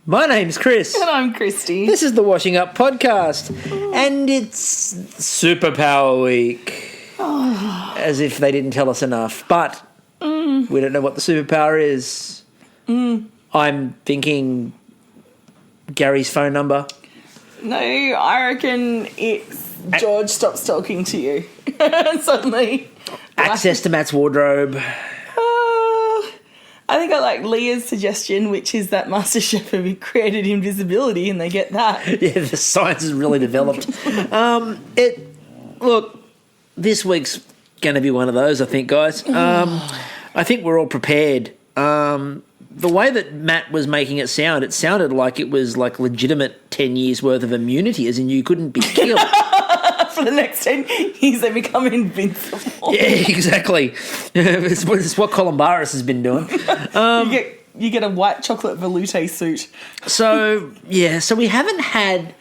My name's Chris. And I'm Kristie. This is the Washing Up Podcast. And it's Superpower Week. As if they didn't tell us enough. But we don't know what the superpower is. I'm thinking Gary's phone number. No, I reckon it's George stops talking to you. Suddenly. Access to Matt's wardrobe. I think I like Leah's suggestion, which is that Masterchef have created invisibility and they get that. Yeah, the science has really developed. Look, this week's going to be one of those, I think, guys. I think we're all prepared. The way that Matt was making it sounded like it was like legitimate 10 years worth of immunity, as in you couldn't be killed. For the next 10 years, they become invincible. Yeah, exactly. It's what Columbaris has been doing. You get a white chocolate veloute suit. So we haven't had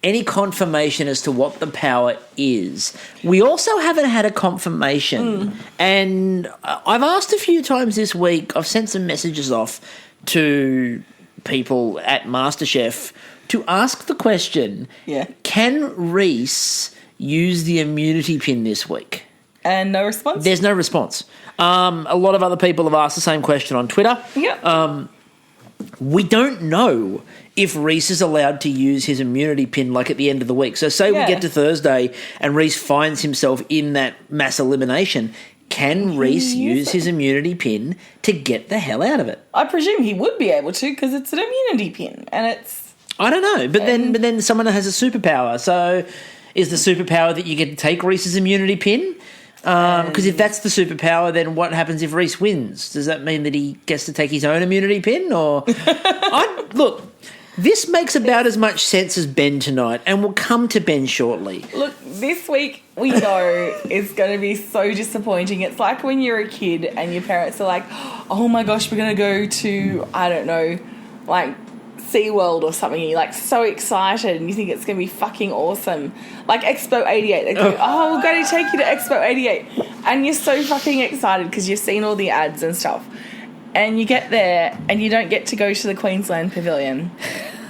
any confirmation as to what the power is. We also haven't had a confirmation. And I've asked a few times this week, I've sent some messages off to people at Masterchef to ask the question, can Reese use the immunity pin this week? And no response? There's no response. A lot of other people have asked the same question on Twitter. Yep. We don't know if Reese is allowed to use his immunity pin like at the end of the week. So say we get to Thursday and Reese finds himself in that mass elimination. Can Reese use his immunity pin to get the hell out of it? I presume he would be able to because it's an immunity pin and it's... I don't know, but then someone has a superpower. So is the superpower that you get to take Reese's immunity pin? Because if that's the superpower, then what happens if Reese wins? Does that mean that he gets to take his own immunity pin? Or look, this makes about as much sense as Ben tonight, and we'll come to Ben shortly. Look, this week we know is going to be so disappointing. It's like when you're a kid and your parents are like, oh my gosh, we're going to go to, I don't know, like SeaWorld or something. You're like so excited and you think it's going to be fucking awesome. Like Expo 88. They go, we're going to take you to Expo 88. And you're so fucking excited because you've seen all the ads and stuff. And you get there and you don't get to go to the Queensland Pavilion.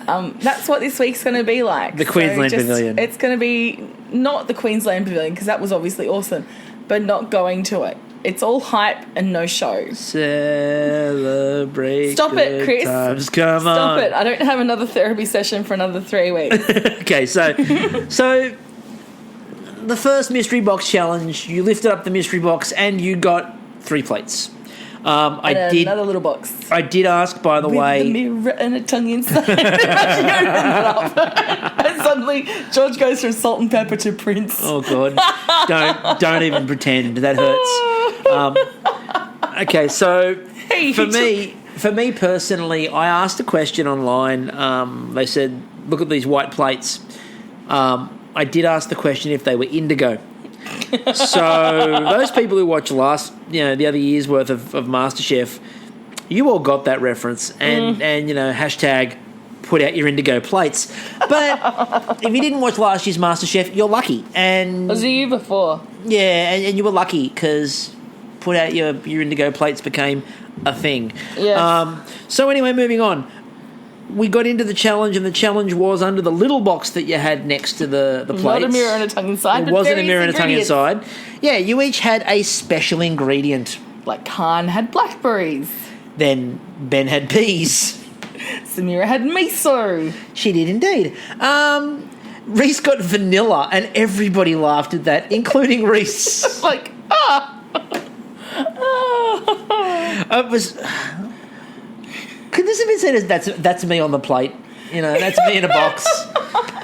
That's what this week's going to be like. The Queensland Pavilion. It's going to be not the Queensland Pavilion because that was obviously awesome, but not going to it. It's all hype and no show. Celebrate. Stop it, Chris. Times. Come on. Stop it. I don't have another therapy session for another 3 weeks. Okay, so the first mystery box challenge, you lifted up the mystery box and you got 3 plates. Another little box. I did ask, by the way. With a mirror and a tongue inside. Imagine you open that up. And suddenly George goes from salt and pepper to Prince. Oh, God. Don't even pretend. That hurts. Okay, so for me personally, I asked a question online. They said, look at these white plates. I did ask the question if they were indigo. So those people who watched the other year's worth of MasterChef, you all got that reference, and hashtag put out your indigo plates. But if you didn't watch last year's MasterChef, you're lucky. And was it you before? Yeah, and you were lucky because put out your indigo plates became a thing. Yes. So anyway, moving on. We got into the challenge, and the challenge was under the little box that you had next to the plates. Not a mirror and a tongue inside. It wasn't a mirror and a tongue inside. Yeah, you each had a special ingredient. Like Khan had blackberries. Then Ben had peas. Samira had miso. She did indeed. Reese got vanilla, and everybody laughed at that, including Reese. It was... Could this have been said as that's me on the plate? That's me in a box.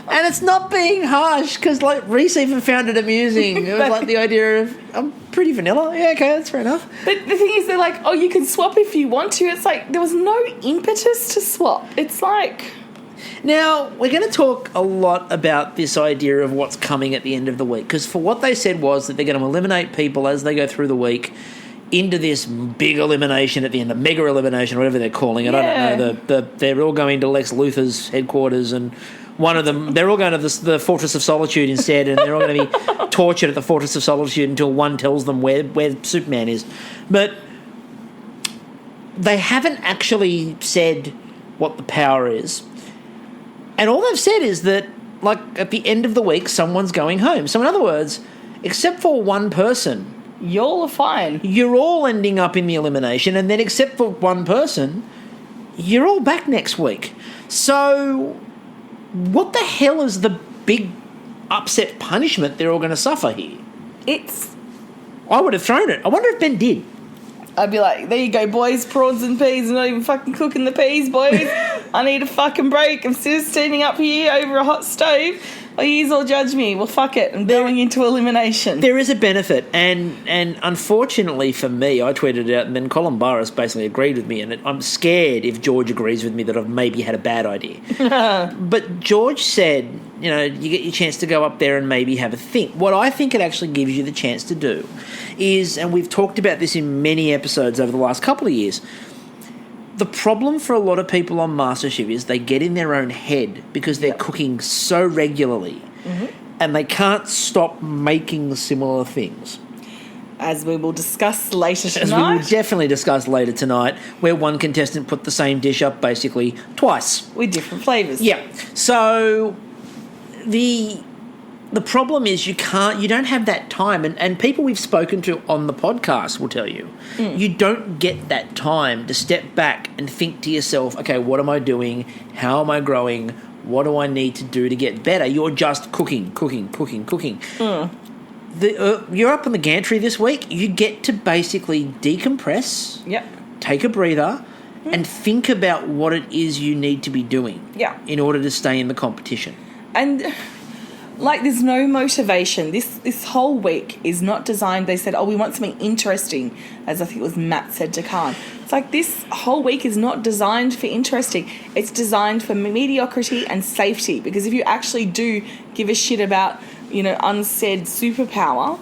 And it's not being harsh because, Reese even found it amusing. It was like the idea of, I'm pretty vanilla. Yeah, okay, that's fair enough. But the thing is, they're like, you can swap if you want to. It's like there was no impetus to swap. It's like... Now, we're going to talk a lot about this idea of what's coming at the end of the week because for what they said was that they're going to eliminate people as they go through the week into this big elimination at the end, the mega elimination, whatever they're calling it. Yeah. I don't know. They're all going to Lex Luthor's headquarters, and one of them, they're all going to the Fortress of Solitude instead, and they're all going to be tortured at the Fortress of Solitude until one tells them where Superman is. But they haven't actually said what the power is. And all they've said is that, like, at the end of the week, someone's going home. So in other words, except for one person, y'all are fine. You're all ending up in the elimination, and then except for one person, you're all back next week. So what the hell is the big upset punishment they're all going to suffer here? I would have thrown it. I wonder if Ben did. I'd be like, there you go, boys, prawns and peas. I'm not even fucking cooking the peas, boys. I need a fucking break. I'm still standing up here over a hot stove. Oh, yous all judge me. Well, fuck it. I'm going into elimination. There is a benefit, and unfortunately for me, I tweeted it out, and then Colin Burris basically agreed with me, and I'm scared if George agrees with me that I've maybe had a bad idea. But George said, you know, you get your chance to go up there and maybe have a think. What I think it actually gives you the chance to do is, and we've talked about this in many episodes over the last couple of years, the problem for a lot of people on Masterchef is they get in their own head because they're cooking so regularly and they can't stop making similar things. As we will discuss later tonight. As we will definitely discuss later tonight, where one contestant put the same dish up basically twice. With different flavours. Yeah. So the problem is you don't have that time, and people we've spoken to on the podcast will tell you, you don't get that time to step back and think to yourself, okay, what am I doing? How am I growing? What do I need to do to get better? You're just cooking. You're up on the gantry this week. You get to basically decompress, take a breather, and think about what it is you need to be doing in order to stay in the competition. And like, there's no motivation. This whole week is not designed. They said, we want something interesting, as I think it was Matt said to Khan. It's like, this whole week is not designed for interesting. It's designed for mediocrity and safety, because if you actually do give a shit about, unsaid superpower,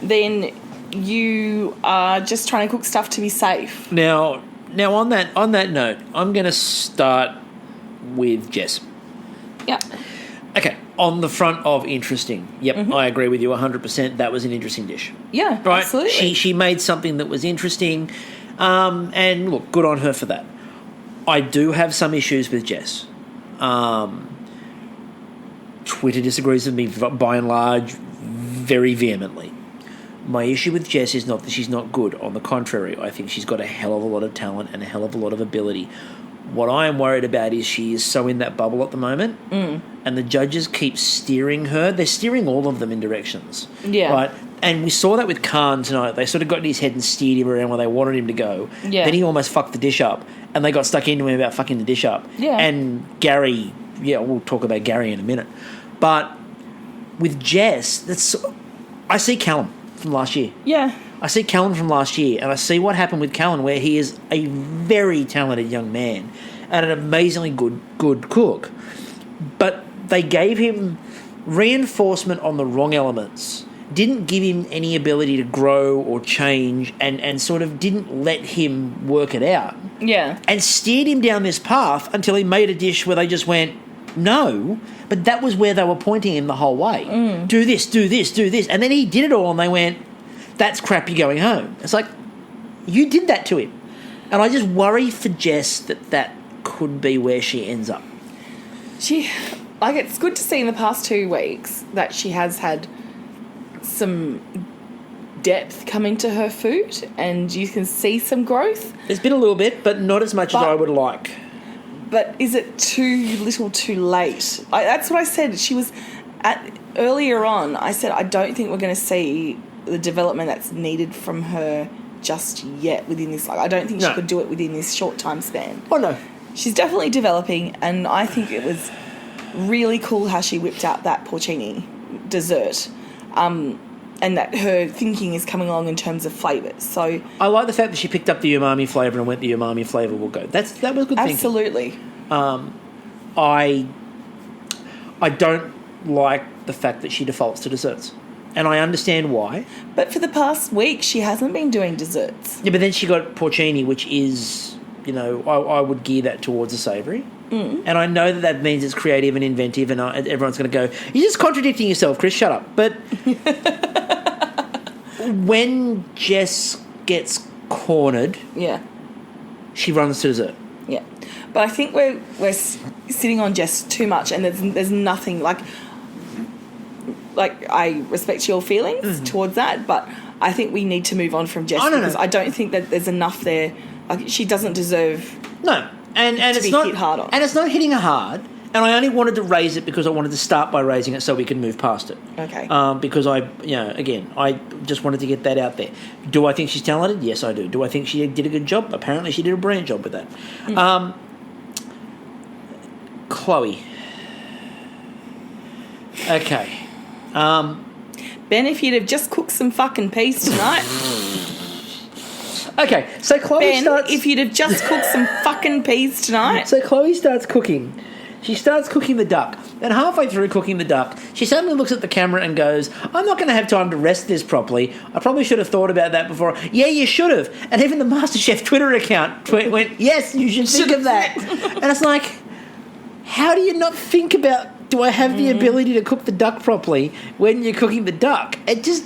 then you are just trying to cook stuff to be safe. Now on that note, I'm going to start with Jess. Yeah. Okay, on the front of interesting. Yep, I agree with you 100%. That was an interesting dish. Yeah, right? Absolutely. She made something that was interesting, and look, good on her for that. I do have some issues with Jess. Twitter disagrees with me by and large very vehemently. My issue with Jess is not that she's not good. On the contrary, I think she's got a hell of a lot of talent and a hell of a lot of ability. What I am worried about is she is so in that bubble at the moment, and the judges keep steering her. They're steering all of them in directions. Yeah. Right? And we saw that with Khan tonight. They sort of got in his head and steered him around where they wanted him to go. Yeah. Then he almost fucked the dish up, and they got stuck into him about fucking the dish up. Yeah. And Gary, we'll talk about Gary in a minute. But with Jess, I see Callum from last year. Yeah. I see Callan from last year, and I see what happened with Callan, where he is a very talented young man and an amazingly good cook. But they gave him reinforcement on the wrong elements, didn't give him any ability to grow or change, and sort of didn't let him work it out. Yeah. And steered him down this path until he made a dish where they just went, no, but that was where they were pointing him the whole way. Do this, do this, do this. And then he did it all, and they went, that's crap, you're going home. It's like, you did that to him. And I just worry for Jess that could be where she ends up. It's good to see in the past 2 weeks that she has had some depth come into her food, and you can see some growth. There's been a little bit, but not as much as I would like. But is it too little too late? That's what I said. She was earlier on, I said, I don't think we're going to see the development that's needed from her just yet within this. I don't think she could do it within this short time span. Oh, no. She's definitely developing, and I think it was really cool how she whipped out that porcini dessert, and that her thinking is coming along in terms of flavours. So I like the fact that she picked up the umami flavour and went, the umami flavour will go. That was good thinking. Absolutely. I don't like the fact that she defaults to desserts. And I understand why. But for the past week, she hasn't been doing desserts. Yeah, but then she got porcini, which is, I would gear that towards a savoury. And I know that means it's creative and inventive, and everyone's going to go, you're just contradicting yourself, Chris, shut up. But when Jess gets cornered, yeah, she runs to dessert. Yeah. But I think we're sitting on Jess too much, and there's nothing like I respect your feelings towards that, but I think we need to move on from Jess because I don't think that there's enough there. Like, she doesn't deserve and it's be not hit hard on. And it's not hitting her hard. And I only wanted to raise it because I wanted to start by raising it so we can move past it. Okay. Because I just wanted to get that out there. Do I think she's talented? Yes, I do. Do I think she did a good job? Apparently she did a brilliant job with that. Chloe. Okay. Ben, if you'd have just cooked some fucking peas tonight. Okay, so Chloe Ben, starts... if you'd have just cooked some fucking peas tonight. So Chloe starts cooking. She starts cooking the duck. And halfway through cooking the duck, she suddenly looks at the camera and goes, I'm not going to have time to rest this properly. I probably should have thought about that before. Yeah, you should have. And even the Masterchef Twitter account went, yes, you should think of that. And it's like, how do you not think about, do I have the ability to cook the duck properly when you're cooking the duck? It just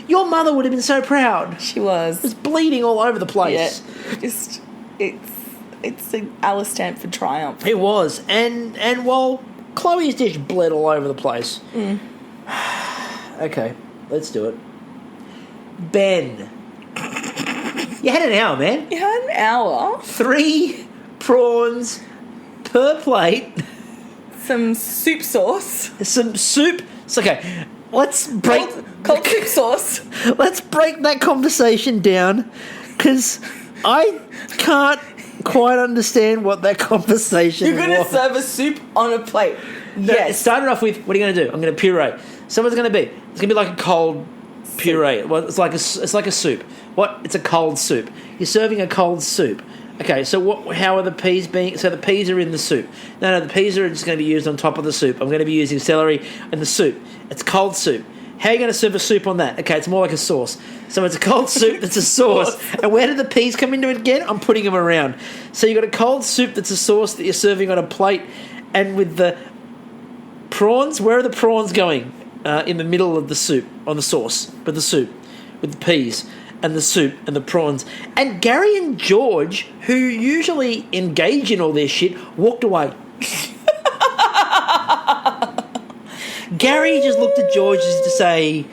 your mother would have been so proud. She was. It was bleeding all over the place. Yeah, it's an Alice stamp for triumph. It was. And while Chloe's dish bled all over the place. Okay, let's do it. Ben. You had an hour, man. You had an hour. 3 prawns per plate. Some soup sauce. Some soup. It's okay. Let's break... Cold soup sauce. Let's break that conversation down, because I can't quite understand what that conversation was. You're going to serve a soup on a plate. No, it started off with, what are you going to do? I'm going to puree. So what's it going to be? It's going to be like a cold puree. Well, it's like a soup. What? It's a cold soup. You're serving a cold soup. Okay, so how are the peas being... So the peas are in the soup. No, the peas are just going to be used on top of the soup. I'm going to be using celery in the soup. It's cold soup. How are you going to serve a soup on that? Okay, it's more like a sauce. So it's a cold soup that's a sauce. And where do the peas come into it again? I'm putting them around. So you've got a cold soup that's a sauce that you're serving on a plate. And with the prawns, where are the prawns going? In the middle of the soup, on the sauce, with the soup, with the peas and the soup and the prawns. And Gary and George, who usually engage in all this shit, walked away. Gary just looked at George as to say,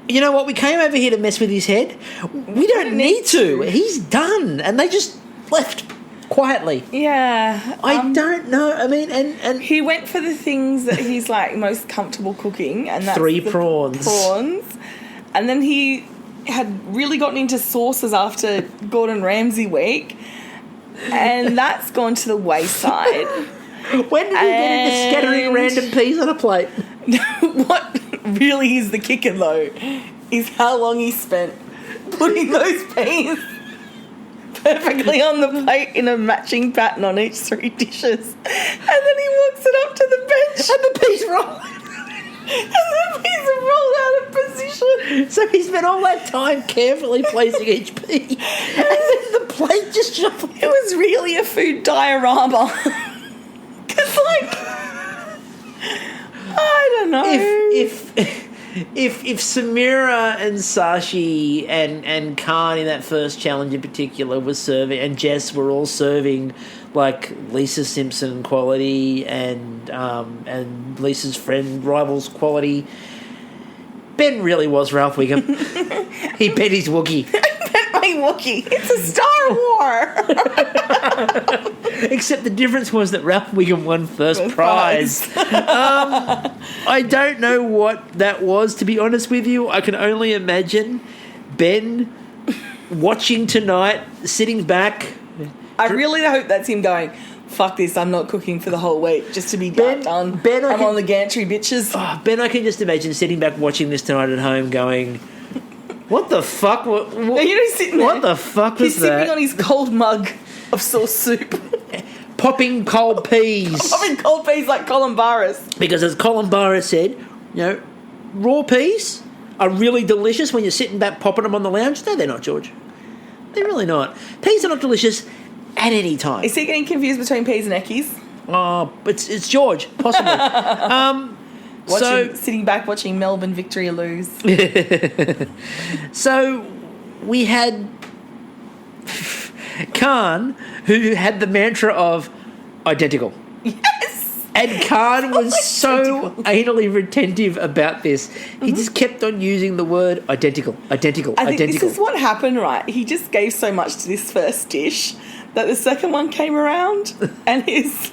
you know what, we came over here to mess with his head. We don't need to. He's done. And they just left quietly. Yeah. I don't know. I mean, and he went for the things that he's like most comfortable cooking, and that's 3 prawns. And then he had really gotten into sauces after Gordon Ramsay week, and that's gone to the wayside. When did he get into scattering random peas on a plate? What really is the kicker, though, is how long he spent putting those peas perfectly on the plate in a matching pattern on each 3 dishes. And then he walks it up to the bench. And the peas roll. And the peas are rolled out of position. So he spent all that time carefully placing each pea. And then the plate just shuffled. It was really a food diorama. Because, like, I don't know. If Samira and Sashi and Khan in that first challenge in particular was serving, and Jess were all serving like Lisa Simpson quality and Lisa's friend rivals quality, Ben really was Ralph Wiggum. He bet his Wookiee. Wookiee. It's a Star War. Except the difference was that Ralph Wiggum won first prize. I don't know what that was, to be honest with you. I can only imagine Ben watching tonight, sitting back. I really hope that's him going, fuck this, I'm not cooking for the whole week, just to be done. I'm on the gantry, bitches. Oh, Ben, I can just imagine sitting back watching this tonight at home going... What the fuck? What the fuck was He's that? sipping on his cold mug of sauce soup. Popping cold peas. Popping cold peas like Colin Barras. Because as Colin Barras said, raw peas are really delicious when you're sitting back popping them on the lounge. No, they're not, George. They're really not. Peas are not delicious at any time. Is he getting confused between peas and eckies? Oh, it's George, possibly. Sitting back watching Melbourne Victoria lose. So we had Khan, who had the mantra of identical. Yes. And Khan was so anally retentive about this. He just kept on using the word identical. I think identical. this is what happened, right? He just gave so much to this first dish that the second one came around and he's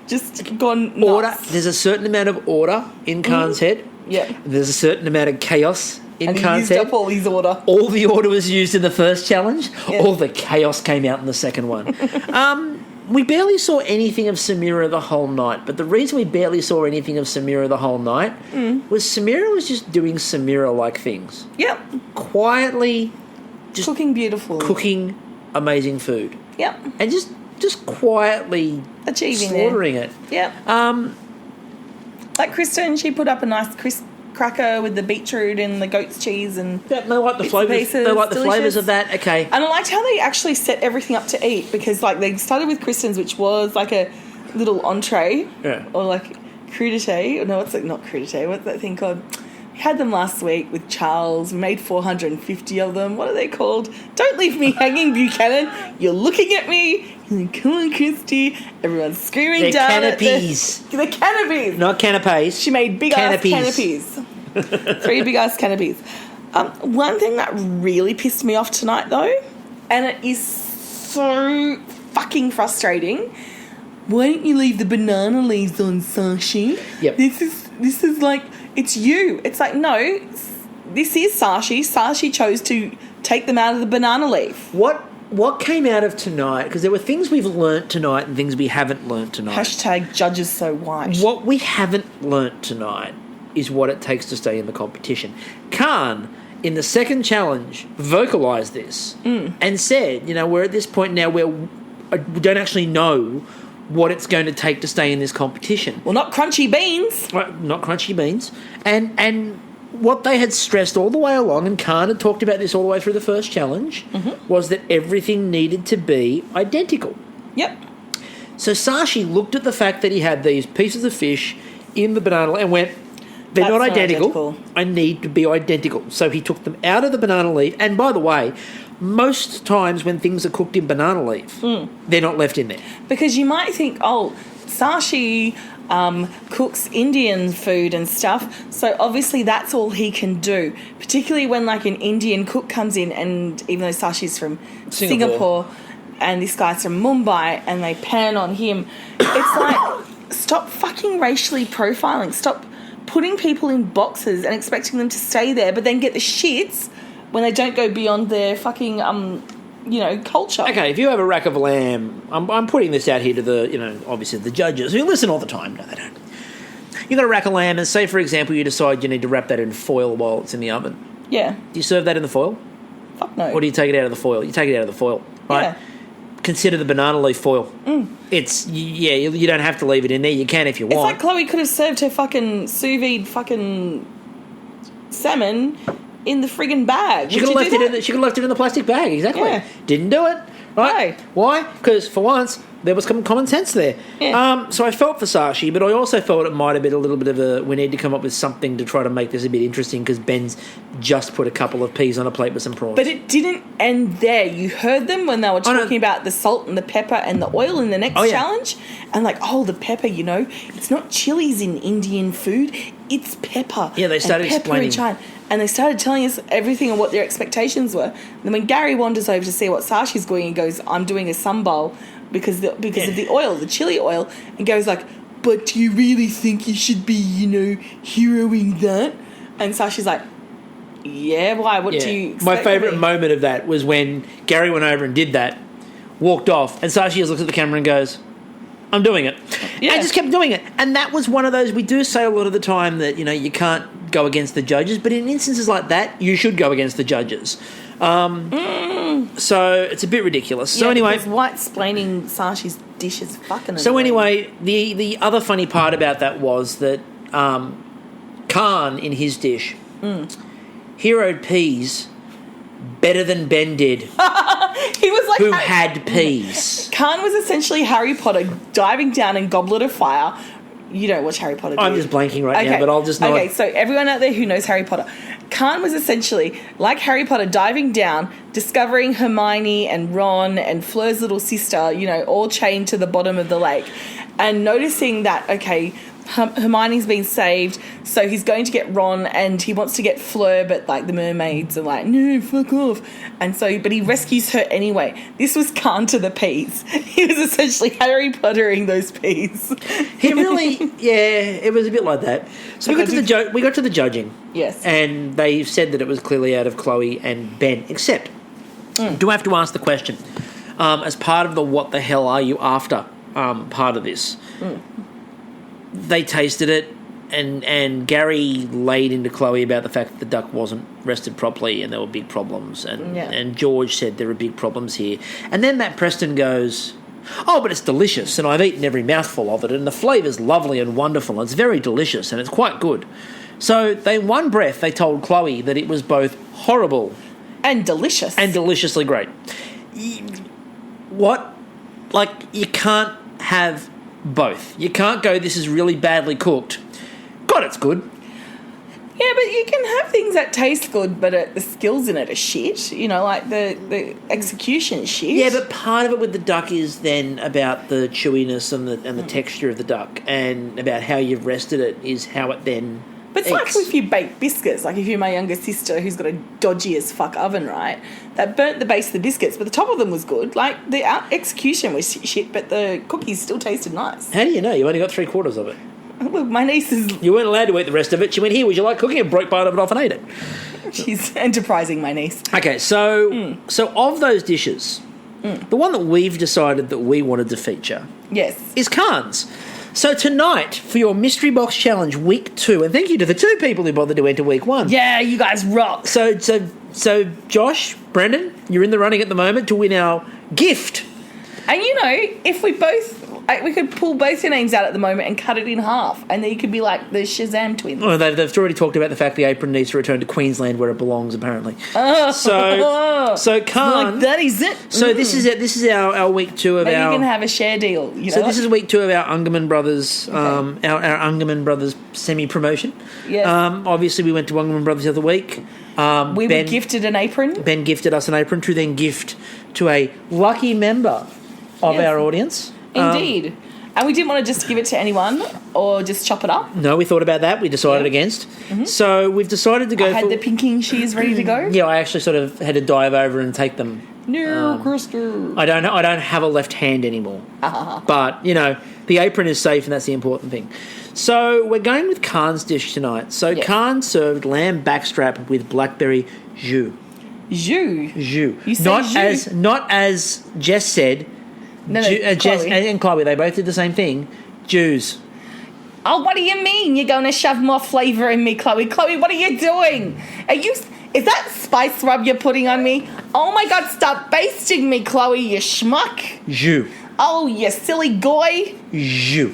just gone nuts. Order. There's a certain amount of order in Khan's head. Yeah. There's a certain amount of chaos in and Khan's he used head. up all his order. All the order was used in the first challenge. Yeah. All the chaos came out in the second one. We barely saw anything of Samira the whole night, but the reason we barely saw anything of Samira the whole night was Samira was just doing Samira-like things. Yep. Quietly just cooking beautiful. Cooking amazing food. Yep. And just quietly achieving slaughtering it. Yep. Like Kristen, she put up a nice crisp cracker with the beetroot and the goat's cheese and they like the flavours. They like the flavours of that. Okay. And I liked how they actually set everything up to eat because like they started with Kristen's, which was like a little entree, or like crudité. No, it's like not crudité. What's that thing called? We had them last week with Charles. We made 450 of them. What are they called? Don't leave me hanging, Buchanan. You're looking at me. You're like, come on, Kristie. Everyone's screaming They're down canopies. The canopies. Not canapes. She made big-ass canopies. 3 big-ass canopies. One thing that really pissed me off tonight, though, and it is so fucking frustrating, why don't you leave the banana leaves on, Sashi? Yep. This is like... It's you. It's like, no, this is Sashi. Sashi chose to take them out of the banana leaf. What came out of tonight, because there were things we've learnt tonight and things we haven't learnt tonight. Hashtag judges so white. What we haven't learnt tonight is what it takes to stay in the competition. Khan, in the second challenge, vocalised this and said, we're at this point now where we don't actually know what it's going to take to stay in this competition. Well, not crunchy beans. Right, not crunchy beans. And what they had stressed all the way along, and Khan had talked about this all the way through the first challenge, was that everything needed to be identical. Yep. So Sashi looked at the fact that he had these pieces of fish in the banana leaf and went, they're not identical. I need to be identical. So he took them out of the banana leaf. And by the way, most times when things are cooked in banana leaf, they're not left in there. Because you might think, Sashi cooks Indian food and stuff, so obviously that's all he can do. Particularly when like an Indian cook comes in, and even though Sashi's from Singapore and this guy's from Mumbai, and they pan on him, it's like, stop fucking racially profiling. Stop putting people in boxes and expecting them to stay there, but then get the shits when they don't go beyond their fucking, culture. Okay, if you have a rack of lamb, I'm putting this out here to the, obviously the judges who listen all the time. No, they don't. You've got a rack of lamb, and say, for example, you decide you need to wrap that in foil while it's in the oven. Yeah. Do you serve that in the foil? Fuck no. Or do you take it out of the foil? You take it out of the foil, right? Yeah. Consider the banana leaf foil. It's, you don't have to leave it in there. You can if you want. It's like Chloe could have served her fucking sous vide fucking salmon in the friggin' bag. She could have left it in the plastic bag, exactly. Yeah. Didn't do it. Right? No. Why? Because for once there was some common sense there. Yeah. So I felt for Sashi, but I also felt it might have been a little bit of we need to come up with something to try to make this a bit interesting, because Ben's just put a couple of peas on a plate with some prawns. But it didn't end there. You heard them when they were talking about the salt and the pepper and the oil in the next challenge. And like, the pepper, it's not chilies in Indian food, it's pepper. Yeah, they started explaining. And they started telling us everything and what their expectations were. And then when Gary wanders over to see what Sashi's doing, he goes, I'm doing a sambal because of the oil, the chili oil. And Gary's like, but do you really think you should be, heroing that? And Sashi's like, yeah, why? What do you expect? My favourite moment of that was when Gary went over and did that, walked off, and Sashi just looks at the camera and goes, I'm doing it. Yeah. And just kept doing it. And that was one of those, we do say a lot of the time that, you can't go against the judges, but in instances like that, you should go against the judges. So it's a bit ridiculous. So anyway, white-splaining Sashi's dish is fucking So anyway, the other funny part about that was that Khan, in his dish, heroed peas better than Ben did. He was like... Who had peas. Khan was essentially Harry Potter diving down in Goblet of Fire. You don't watch Harry Potter, do I'm you? just blanking right now, but I'll just know. Okay, so everyone out there who knows Harry Potter, Khan was essentially like Harry Potter diving down, discovering Hermione and Ron and Fleur's little sister, you know, all chained to the bottom of the lake, and noticing that, okay, Hermione's been saved, so he's going to get Ron and he wants to get Fleur, but like the mermaids are like, no, fuck off. And so, but he rescues her anyway. This was Khan to the peas. He was essentially Harry Pottering those peas. He really, it was a bit like that. So we got to the judging. Yes. And they said that it was clearly out of Chloe and Ben, except, do I have to ask the question, as part of the what the hell are you after part of this, they tasted it, and Gary laid into Chloe about the fact that the duck wasn't rested properly and there were big problems, and George said there are big problems here. And then Matt Preston goes, oh, but it's delicious, and I've eaten every mouthful of it, and the flavour's lovely and wonderful, and it's very delicious, and it's quite good. So in one breath they told Chloe that it was both horrible and delicious. And deliciously great. What? Like, you can't have both. You can't go, this is really badly cooked. God, it's good. Yeah, but you can have things that taste good, but the skills in it are shit. You know, like the execution is shit. Yeah, but part of it with the duck is then about the chewiness and the texture of the duck, and about how you've rested it is how it then. But it's like if you bake biscuits, like if you're my younger sister who's got a dodgy as fuck oven, right? That burnt the base of the biscuits, but the top of them was good. Like, the execution was shit, but the cookies still tasted nice. How do you know? You only got 3/4 of it. Look, my niece is... You weren't allowed to eat the rest of it. She went, here, would you like cooking? And broke part of it off and ate it. She's enterprising, my niece. Okay, so of those dishes, the one that we've decided that we wanted to feature is Khan's. So tonight, for your Mystery Box Challenge Week 2, and thank you to the 2 people who bothered to enter Week 1. Yeah, you guys rock. So Josh, Brendan, you're in the running at the moment to win our gift. And, you know, if we could pull both your names out at the moment and cut it in half, and then you could be like the Shazam twins. Oh, they've already talked about the fact the apron needs to return to Queensland where it belongs, apparently. So Khan... Like, that is it. So this is it. This is our Week 2 of Maybe our... you can have a share deal, you know? So this is Week 2 of our Ungerman Brothers, our Ungerman Brothers semi-promotion. Yes. Obviously, we went to Ungerman Brothers the other week. We were gifted an apron. Ben gifted us an apron to then gift to a lucky member of our audience. Indeed. And we didn't want to just give it to anyone or just chop it up. No, we thought about that. We decided against. Mm-hmm. So we've decided to go I had the pinking shears ready to go. Yeah, I actually sort of had to dive over and take them. No, Kristie. I don't have a left hand anymore. But, you know, the apron is safe and that's the important thing. So we're going with Khan's dish tonight. So Khan served lamb backstrap with blackberry jus. Jus? Jus. You say jus. Not as Jess said. No, Jess Chloe. and Chloe, they both did the same thing. Jews. Oh, what do you mean? You're going to shove more flavour in me, Chloe? Chloe, what are you doing? Is that spice rub you're putting on me? Oh my God, stop basting me, Chloe, you schmuck. Jus. Oh, you silly goy. Jus.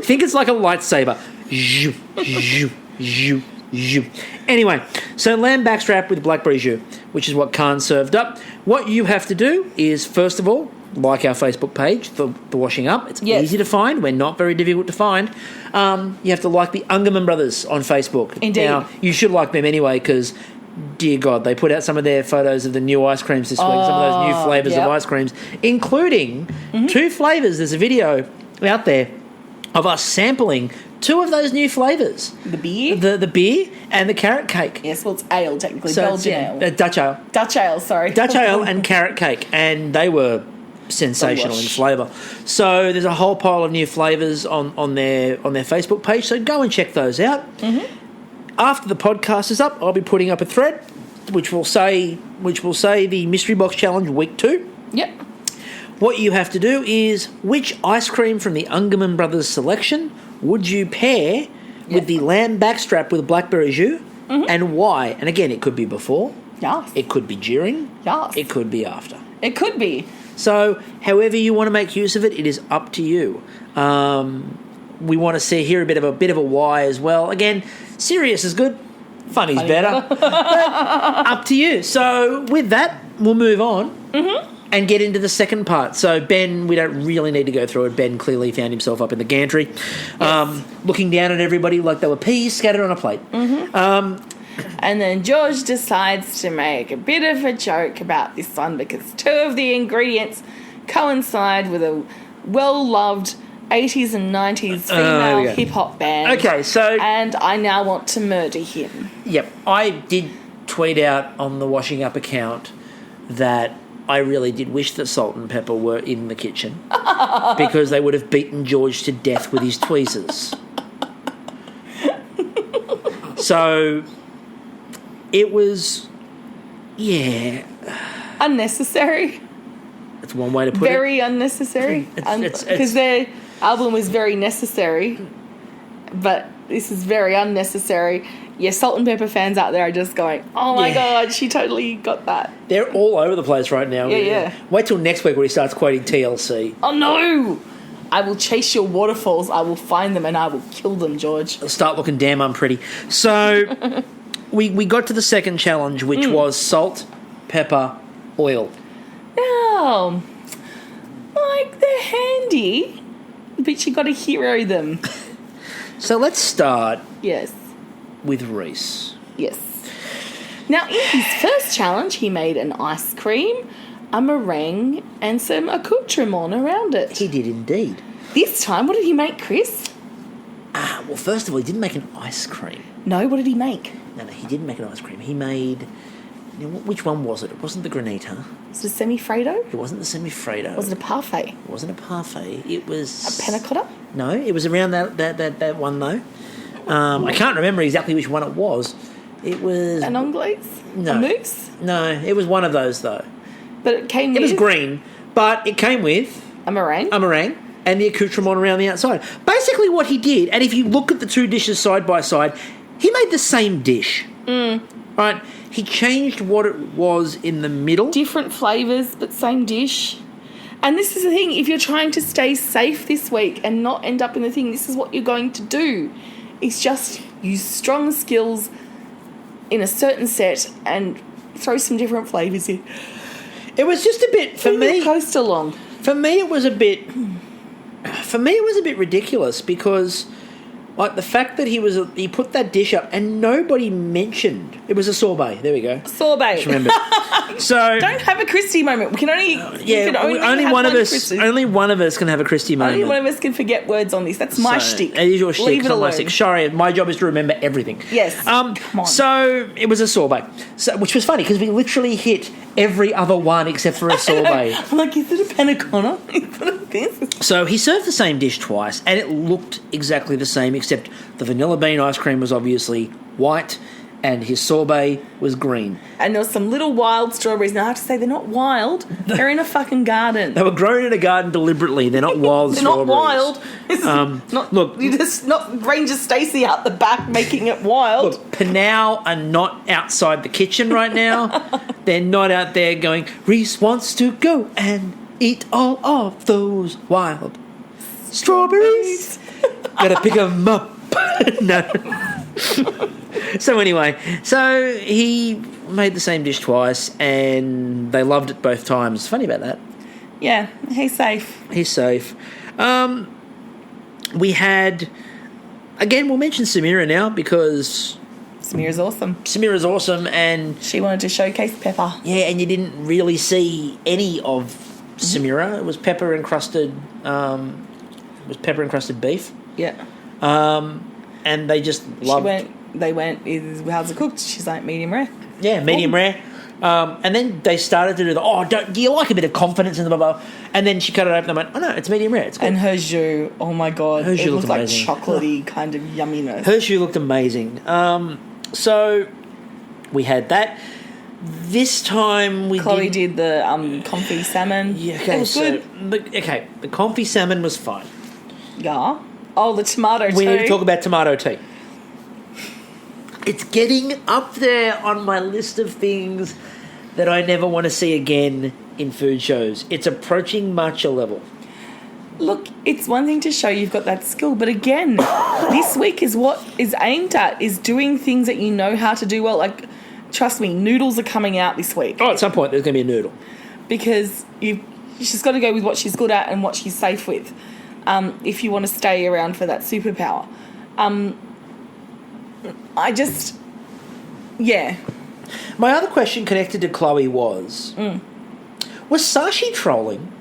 Think it's like a lightsaber. Jus. Jus. Jus. Jus. Anyway, so lamb backstrap with blackberry jus, which is what Khan served up. What you have to do is, first of all, like our Facebook page, the Washing Up. It's easy to find. We're not very difficult to find. You have to like the Ungerman Brothers on Facebook. Indeed. Now, you should like them anyway because, dear God, they put out some of their photos of the new ice creams this week, some of those new flavours of ice creams, including 2 flavours. There's a video out there of us sampling 2 of those new flavours. The beer? The beer and the carrot cake. Yes, well, it's ale, technically. So Belgian ale. Dutch ale. Dutch ale, sorry. Dutch ale and carrot cake. And they were sensational in flavour. So there's a whole pile of new flavours on their Facebook page. So go and check those out. Mm-hmm. After the podcast is up, I'll be putting up a thread which will say the Mystery Box Challenge Week 2. Yep. What you have to do is, which ice cream from the Ungerman Brothers selection would you pair with the lamb backstrap with blackberry jus, and why? And again, it could be before. Yes. It could be during. Yes. It could be after. It could be. So, however you want to make use of it, it is up to you. We want to hear a bit of a why as well. Again, serious is good. Funny's better. But up to you. So, with that, we'll move on and get into the second part. So Ben, we don't really need to go through it. Ben clearly found himself up in the gantry, looking down at everybody like they were peas scattered on a plate. And then George decides to make a bit of a joke about this one because two of the ingredients coincide with a well-loved 80s and 90s female hip-hop band. Okay, so... And I now want to murder him. Yep, I did tweet out on the Washing Up account that I really did wish that Salt and Pepper were in the kitchen because they would have beaten George to death with his tweezers. So... It was, unnecessary. That's one way to put it. Very unnecessary. Because their album was very necessary, but this is very unnecessary. Yeah, Salt and Pepper fans out there are just going, oh my God, she totally got that. They're all over the place right now. Yeah. Wait till next week when he starts quoting TLC. Oh no! I will chase your waterfalls, I will find them, and I will kill them, George. I'll start looking damn unpretty. So... We got to the second challenge, which was salt, pepper, oil. Now, like, they're handy, but you got to hero them. So let's start Yes. with Reese. Yes. Now, in his first challenge, he made an ice cream, a meringue, and some accoutrement around it. He did indeed. This time, what did he make, Chris? Well, first of all, he didn't make an ice cream. No, what did he make? No, he didn't make an ice cream. He made... which one was it? It wasn't the granita. Was it a semi-Fredo? It wasn't the semi-Fredo. Was it a parfait? It wasn't a parfait. It was... A panna cotta? No, it was around that one, though. I can't remember exactly which one it was. It was... An anglaise? No. A mousse? No, it was one of those, though. But it came with... It was green, but it came with... A meringue? A meringue. And the accoutrement around the outside. Basically what he did, and if you look at the two dishes side by side, he made the same dish. Right? He changed what it was in the middle. Different flavours, but same dish. And this is the thing, if you're trying to stay safe this week and not end up in the thing, this is what you're going to do. It's just use strong skills in a certain set and throw some different flavours in. It was just a bit, for me... Coast along. For me, it was a bit... For me, it was a bit ridiculous because, like, the fact that he put that dish up and nobody mentioned it was a sorbet. There we go. Sorbet. Just remember. So don't have a Kristie moment. We can only only one of us. Kristie. Only one of us can have a Kristie moment. Only one of us can forget words on this. That's my shtick. It is your shtick. Leave it alone. My shtick. Sorry, my job is to remember everything. Yes. Come on. So it was a sorbet, which was funny because we literally hit every other one except for a sorbet. I'm like, is it a panna cotta? So he served the same dish twice, and it looked exactly the same, except the vanilla bean ice cream was obviously white, and his sorbet was green. And there was some little wild strawberries. Now, I have to say, they're not wild. They're in a fucking garden. They were grown in a garden deliberately. They're not wild strawberries. They're not wild. Look, you just not Ranger Stacey out the back making it wild. Look, Panau are not outside the kitchen right now. They're not out there going, Reese wants to go and eat all of those wild strawberries. Gotta pick them up. No. So anyway, he made the same dish twice and they loved it both times. It's funny about that. Yeah, he's safe. He's safe. We had, again, we'll mention Samira now because... Samira's awesome. Samira's awesome and... She wanted to showcase Pepper. Yeah, and you didn't really see any of Samira. It was pepper encrusted beef. Yeah. And they just loved... how's it cooked? She's like, medium rare. Yeah, medium rare. And then they started to do do you like a bit of confidence in the blah, blah? And then she cut it open and went, oh no, it's medium rare. It's good. And her jus, oh my God. Her jus looked like amazing. Chocolatey kind of yumminess. Her jus looked amazing. So we had that. This time Chloe did the confit salmon. Yeah, okay. It was good. The confit salmon was fine. Yeah. Oh, the tomato tea. We need to talk about tomato tea. It's getting up there on my list of things that I never want to see again in food shows. It's approaching matcha level. Look, it's one thing to show you've got that skill, but again, this week is what is aimed at, is doing things that you know how to do well. Like, trust me, noodles are coming out this week. Oh, at some point there's going to be a noodle. because she's got to go with what she's good at and what she's safe with. If you want to stay around for that superpower, My other question connected to Chloe was Sashi trolling?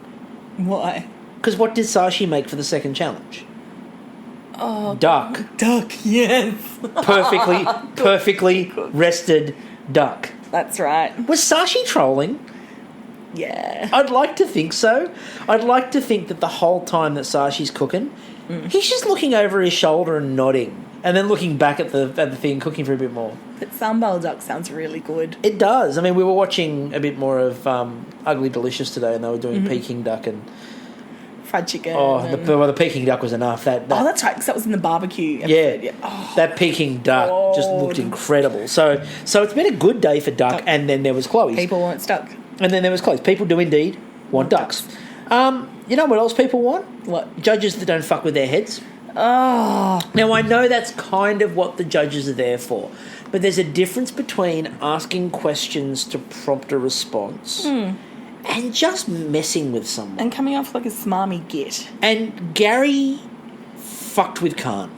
Why? Because what did Sashi make for the second challenge? Oh, duck. Duck, yes. Perfectly rested duck. That's right. Was Sashi trolling? Yeah. I'd like to think so. I'd like to think that the whole time that Sashi's cooking, he's just looking over his shoulder and nodding, and then looking back at the thing, cooking for a bit more. But sambal duck sounds really good. It does. I mean, we were watching a bit more of Ugly Delicious today, and they were doing Peking duck and fried chicken. Oh, the Peking duck was enough. Oh, that's right, because that was in the barbecue episode. Yeah. Oh, that Peking duck just looked incredible. So it's been a good day for duck, and then there was Chloe's. People weren't stuck. And then there was Chloe's. People do indeed want ducks. You know what else people want? What? Judges that don't fuck with their heads. Oh. Now, I know that's kind of what the judges are there for, but there's a difference between asking questions to prompt a response and just messing with someone. And coming off like a smarmy git. And Gary fucked with Khan.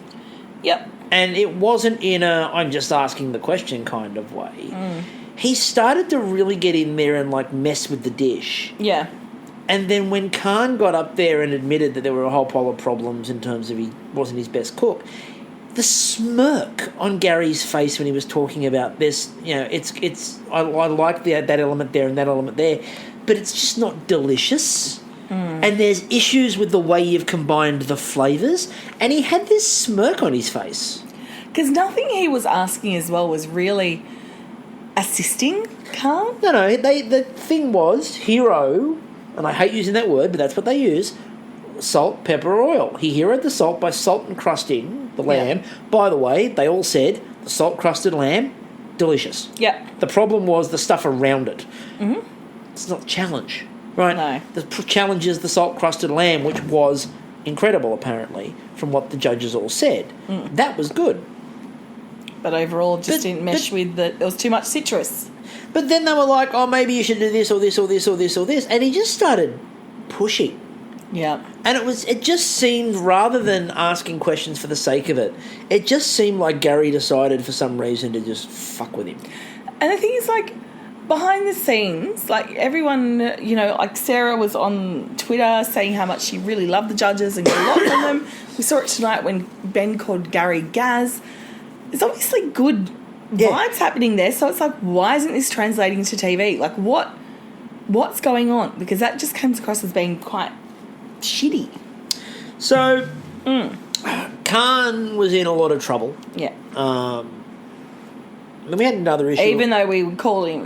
Yep. And it wasn't in a I'm just asking the question kind of way. He started to really get in there and like mess with the dish. Yeah. And then when Khan got up there and admitted that there were a whole pile of problems in terms of he wasn't his best cook, the smirk on Gary's face when he was talking about this, you know, I like that element there and that element there, but it's just not delicious. And there's issues with the way you've combined the flavours. And he had this smirk on his face. Because nothing he was asking as well was really assisting Khan. No, the thing was, hero, and I hate using that word, but that's what they use, salt, pepper, oil. He heroed the salt by salt and crusting the lamb. Yeah. By the way, they all said the salt-crusted lamb, delicious. Yep. The problem was the stuff around it. It's not a challenge, right? No. The challenge is the salt-crusted lamb, which was incredible, apparently, from what the judges all said. That was good. But overall, it just didn't mesh with the... There was too much citrus. But then they were like, oh, maybe you should do this or this or this or this or this. And he just started pushing. Yeah. And it just seemed, rather than asking questions for the sake of it, it just seemed like Gary decided for some reason to just fuck with him. And the thing is, like, behind the scenes, like, everyone, you know, like Sarah was on Twitter saying how much she really loved the judges and got a lot from them. We saw it tonight when Ben called Gary Gaz. There's obviously good vibes happening there, so it's like, why isn't this translating to TV? Like, what's going on? Because that just comes across as being quite shitty. So, Khan was in a lot of trouble. Yeah. Then we had another issue. Even though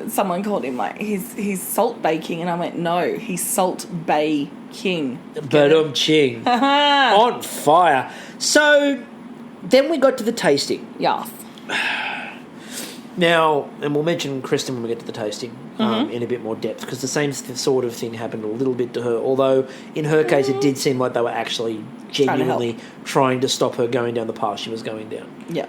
someone called him like he's salt baking, and I went, no, he's salt bay king. Ching. On fire. So then we got to the tasting. Yes. Now, and we'll mention Kristen when we get to the tasting in a bit more depth, because the same sort of thing happened a little bit to her, although in her case it did seem like they were actually genuinely trying to stop her going down the path she was going down. Yeah.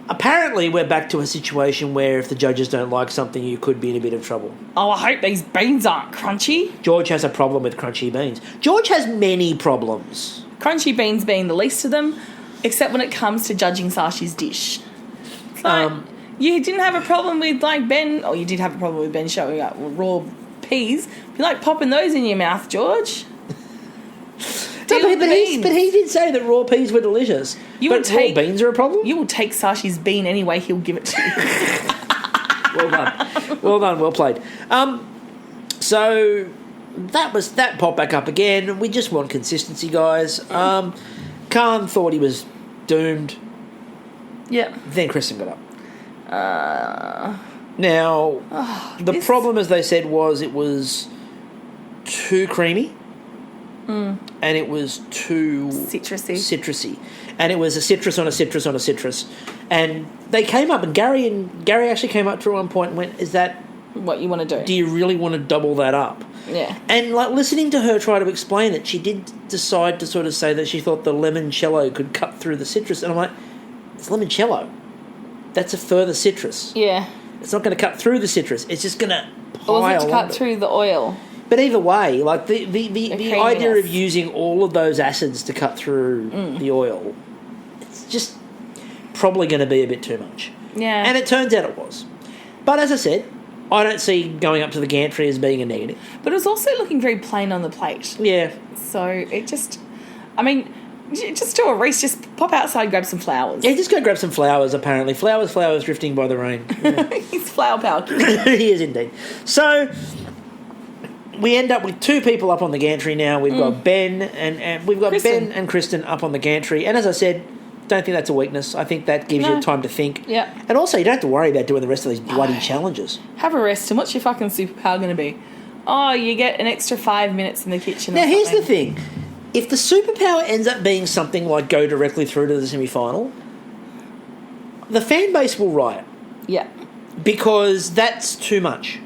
Apparently we're back to a situation where if the judges don't like something, you could be in a bit of trouble. Oh, I hope these beans aren't crunchy. George has a problem with crunchy beans. George has many problems. Crunchy beans being the least of them, except when it comes to judging Sashi's dish. It's like, you didn't have a problem with, like, Ben... Oh, you did have a problem with Ben showing up with raw peas. You like popping those in your mouth, George. But he did say that raw peas were delicious. Raw beans are a problem? You will take Sashi's bean anyway, he'll give it to you. Well done, well played. So that popped back up again. We just want consistency, guys. Khan thought he was doomed. Yeah. Then Kristen got up. The problem, as they said, was it was too creamy. And it was too citrusy. And it was a citrus on a citrus on a citrus. And they came up, and Gary actually came up to one point and went, is that what you want to do? Do you really want to double that up? Yeah. And like listening to her try to explain it, she did decide to sort of say that she thought the limoncello could cut through the citrus. And I'm like, it's limoncello. That's a further citrus. Yeah. It's not going to cut through the citrus. It's just going to Or was it to cut onto through the oil? But either way, like the idea creaminess. of using all of those acids to cut through the oil, it's just probably going to be a bit too much. Yeah. And it turns out it was. But as I said, I don't see going up to the gantry as being a negative. But it was also looking very plain on the plate. Yeah. So it just, I mean, just do a Reese, just pop outside, grab some flowers. Yeah, just go grab some flowers, apparently. Flowers drifting by the rain. Yeah. He's flower power kid. He is indeed. So we end up with 2 people up on the gantry now. We've got Ben and we've got Kristen. Ben and Kristen up on the gantry. And as I said, don't think that's a weakness. I think that gives you time to think. Yeah. And also, you don't have to worry about doing the rest of these bloody challenges. Have a rest. And what's your fucking superpower going to be? Oh, you get an extra 5 minutes in the kitchen. Now, here's the thing. If the superpower ends up being something like go directly through to the semi-final, the fan base will riot. Yeah. Because that's too much.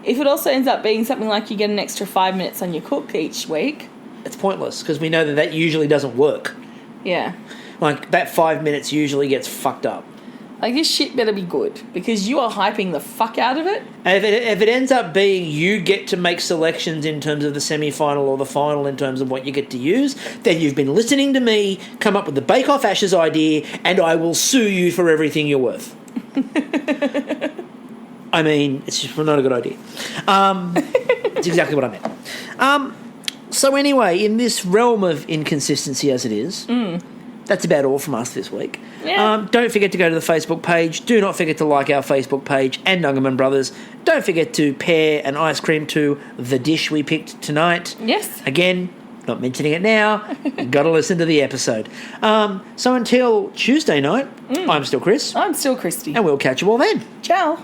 If it also ends up being something like you get an extra 5 minutes on your cook each week. It's pointless because we know that usually doesn't work. Yeah. Like, that 5 minutes usually gets fucked up. Like, this shit better be good because you are hyping the fuck out of it. And if it ends up being you get to make selections in terms of the semi-final or the final in terms of what you get to use, then you've been listening to me come up with the Bake Off Ashes idea and I will sue you for everything you're worth. I mean, it's just not a good idea. It's exactly what I meant. So anyway, in this realm of inconsistency as it is... That's about all from us this week. Yeah. Don't forget to go to the Facebook page. Do not forget to like our Facebook page and Nungaman Brothers. Don't forget to pair an ice cream to the dish we picked tonight. Yes. Again, not mentioning it now. You've got to listen to the episode. So until Tuesday night, I'm still Chris. I'm still Kristie. And we'll catch you all then. Ciao.